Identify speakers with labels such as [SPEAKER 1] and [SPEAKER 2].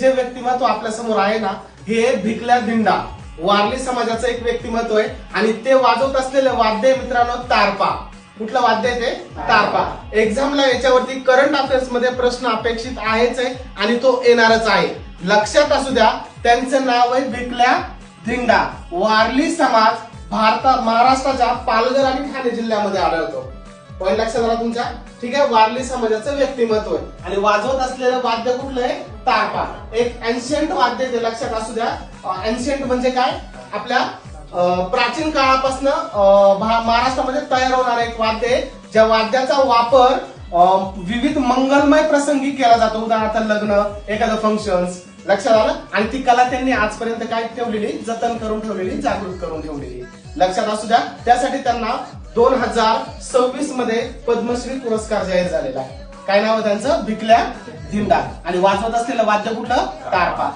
[SPEAKER 1] जे व्यक्तिमत्व आपल्या समोर आहे ना, हे भिकल्या धिंडा वारली समाजाचं एक व्यक्तिमत्व आहे आणि ते वाजवत असलेले वाद्य मित्रांनो तारपा. कुठलं वाद्य आहे ते? तारपा. एक्झामला याच्यावरती करंट अफेअर्स मध्ये प्रश्न अपेक्षित आहेच आहे आणि तो येणारच आहे. लक्षात असू द्या, त्यांचं नाव आहे भिकल्या धिंडा. वारली समाज महाराष्ट्राच्या पालघर आणि ठाणे जिल्ह्यामध्ये आढळतो. पॉईंट लक्षात आला तुमच्या? ठीक आहे. वारली समाजाचं व्यक्तिमत्व आहे आणि वाजवत असलेलं वाद्य कुठलं आहे? तारपा. एक एन्शियंट वाद्य ते लक्षात असू द्या. एन्शियंट म्हणजे काय? आपल्या प्राचीन काळापासून महाराष्ट्रामध्ये तयार होणारं एक वाद्य आहे, ज्या वाद्याचा वापर विविध मंगलमय प्रसंगी केला जातो. उदाहरणार्थ लग्न, एखादं फंक्शन्स. लक्षात आलं? आणि ती कला त्यांनी आजपर्यंत काय ठेवलेली? जतन करून ठेवलेली, जागृत करून ठेवलेली. लक्षात असू द्या. त्यासाठी त्यांना 2026 मध्ये पद्मश्री पुरस्कार जाहीर झालेला आहे. काय नाव आहे त्यांचं? भिकल्या धिंडा. आणि वाजवत असलेलं वाद्य कुठलं? तारपा.